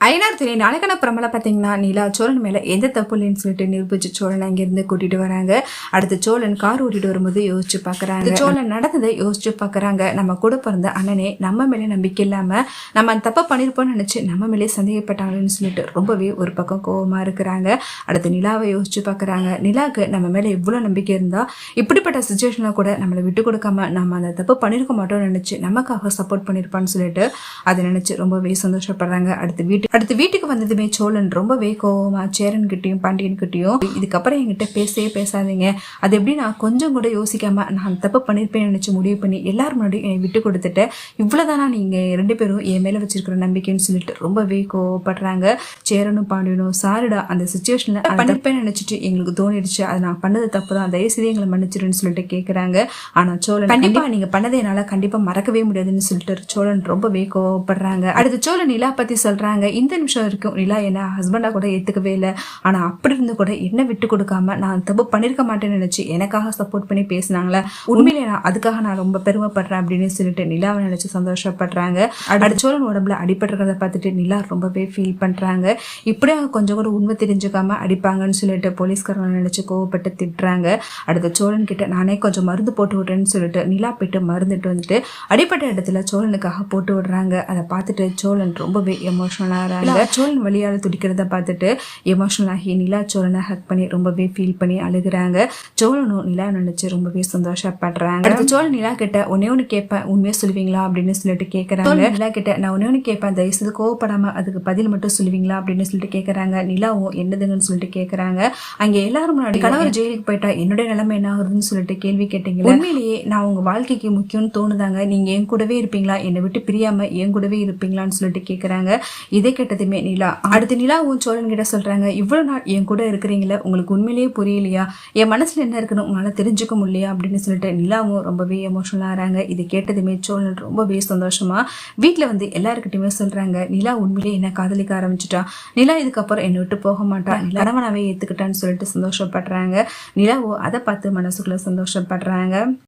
ஐநார் திணை நாளைக்கான பிரமல பார்த்தீங்கன்னா நிலா சோழன் மேலே எந்த தப்பு இல்லைன்னு சொல்லிட்டு நிரூபிச்சு சோழன் அங்கேருந்து கூட்டிட்டு வராங்க. அடுத்து சோழன் கார் ஓட்டிட்டு வரும்போது யோசிச்சு பார்க்குறாங்க. சோழன் நடந்ததை யோசிச்சு பார்க்குறாங்க. நம்ம கூட பிறந்த அண்ணனே நம்ம மேலே நம்பிக்கை இல்லாமல் நம்ம அந்த தப்பை பண்ணியிருப்போம்னு நினச்சி நம்ம மேலே சந்தேகப்பட்டாங்கன்னு சொல்லிட்டு ரொம்பவே ஒரு பக்கம் கோபமாக இருக்கிறாங்க. அடுத்து நிலாவை யோசிச்சு பார்க்குறாங்க. நிலாவுக்கு நம்ம மேலே இவ்வளோ நம்பிக்கை இருந்தால் இப்படிப்பட்ட சுச்சுவேஷனில் கூட நம்மளை விட்டு கொடுக்காம நம்ம அந்த தப்பு பண்ணியிருக்க மாட்டோம்னு நினச்சி நமக்காக சப்போர்ட் பண்ணியிருப்பான்னு சொல்லிட்டு அதை நினச்சி ரொம்பவே சந்தோஷப்படுறாங்க. அடுத்து வீட்டுக்கு வந்ததுமே சோழன் ரொம்பவே கோவமா சேரன் கிட்டையும் பாண்டியன் கிட்டையும் இதுக்கப்புறம் என்கிட்ட பேசாதீங்க, அது எப்படி நான் கொஞ்சம் கூட யோசிக்காம நான் தப்பு பண்ணிருப்பேன்னு நினைச்சு முடிவு பண்ணி எல்லாரும் முன்னாடி என்னை விட்டு கொடுத்துட்டேன், இவ்வளவுதானா நீங்க ரெண்டு பேரும் என் மேல வச்சிருக்கிற நம்பிக்கைன்னு சொல்லிட்டு ரொம்பவே கோவப்படுறாங்க. சேரனும் பாண்டியனும் சாரிடா அந்த சுச்சுவேஷன்ல பண்ணிருப்பேன்னு நினைச்சிட்டு எங்களுக்கு தோணிடுச்சு, அது நான் பண்ணது தப்பு தான், தயவுசெய்து எங்களை மன்னிச்சிருன்னு சொல்லிட்டு கேட்கறாங்க. ஆனா சோழன் கண்டிப்பா நீங்க பண்ணதை என்னால கண்டிப்பா மறக்கவே முடியாதுன்னு சொல்லிட்டு சோழன் ரொம்பவே கோவப்படுறாங்க. அடுத்து சோழன் நிலா பத்தி சொல்றாங்க. இந்த நிமிஷம் வரைக்கும் நிலா என்ன ஹஸ்பண்டா கூட ஏத்துக்கவே இல்லை, ஆனா அப்படி இருந்து கூட என்ன விட்டு கொடுக்காம நான் தப்பு பண்ணிருக்க மாட்டேன்னு நினைச்சு எனக்காக சப்போர்ட் பண்ணி பேசினாங்களே, உண்மையிலே நான் அதுக்காக நான் ரொம்ப பெருமைப்படுறேன் அப்படின்னு சொல்லிட்டு நிலாவை நினைச்சு சந்தோஷப்படுறாங்க. அடுத்த சோழன் உடம்புல அடிபட்டுறத பார்த்துட்டு நிலா ரொம்பவே ஃபீல் பண்றாங்க. இப்படியே அவங்க கொஞ்சம் கூட உண்மை தெரிஞ்சுக்காம அடிப்பாங்கன்னு சொல்லிட்டு போலீஸ்காரங்க நினைச்சு கோவப்பட்டு திட்டுறாங்க. அடுத்த சோழன் கிட்ட நானே கொஞ்சம் மருந்து போட்டு விடுறேன்னு சொல்லிட்டு நிலா போயிட்டு மருந்துட்டு வந்துட்டு அடிப்பட்ட இடத்துல சோழனுக்காக போட்டு விடுறாங்க. அதை பார்த்துட்டு சோழன் ரொம்பவே எமோஷனலா சோழன் வழியால துடிக்கிறத பார்த்துட்டு எமோஷனல் ஆகி நிலா சோழனை ஹக் பண்ணி ரொம்பவே ஃபீல் பண்ணி அழுகுறாங்க. சோழனும் நிலா நினைச்சு ரொம்பவே சந்தோஷப்படுறாங்க. அடுத்து சோழன் நிலா கிட்ட ஒன்னு கேட்பேன், உண்மையா சொல்லுவீங்களா அப்படின்னு சொல்லிட்டு கேட்கறாங்க. நிலா கிட்ட நான் ஒன்னு கேட்பேன், தயவுசெய்து கோவப்படாம அதுக்கு பதில் மட்டும் சொல்லுவீங்களா அப்படின்னு சொல்லிட்டு கேட்கறாங்க. நிலாவும் என்னதுன்னு சொல்லிட்டு கேட்கறாங்க. அங்க எல்லாரும் முன்னாடி கணவர் ஜெயிலுக்கு போயிட்டா என்னுடைய நிலைமை என்ன ஆகுதுன்னு சொல்லிட்டு கேள்வி கேட்டீங்க. உண்மையிலேயே நான் உங்க வாழ்க்கைக்கு முக்கியம்னு தோணுதாங்க, நீங்க என் கூடவே இருப்பீங்களா, என்னை விட்டு பிரியாம என் கூடவே இருப்பீங்களான்னு சொல்லிட்டு கேட்கறாங்க. இதை கேட்டதுமே நிலா அடுத்து நிலாவும் சோழன் கிட்ட சொல்றாங்க, இவ்வளவு நாள் என் கூட இருக்கிறீங்களா, உங்களுக்கு உண்மையிலேயே புரியலையா, என் மனசுல என்ன இருக்குன்னு உங்களால தெரிஞ்சுக்க முடியலையா அப்படின்னு சொல்லிட்டு நிலாவும் ரொம்பவே எமோஷனலா ஆறாங்க. இது கேட்டதுமே சோழன் ரொம்பவே சந்தோஷமா வீட்டுல வந்து எல்லாருக்கிட்டையுமே சொல்றாங்க, நிலா உண்மையிலேயே என்ன காதலிக்க ஆரம்பிச்சுட்டா, நிலா இதுக்கப்புறம் என்னை விட்டு போக மாட்டா, கணவனாவே ஏத்துக்கிட்டான்னு சொல்லிட்டு சந்தோஷப்படுறாங்க. நிலாவும் அதை பார்த்து மனசுக்குள்ள சந்தோஷப்படுறாங்க.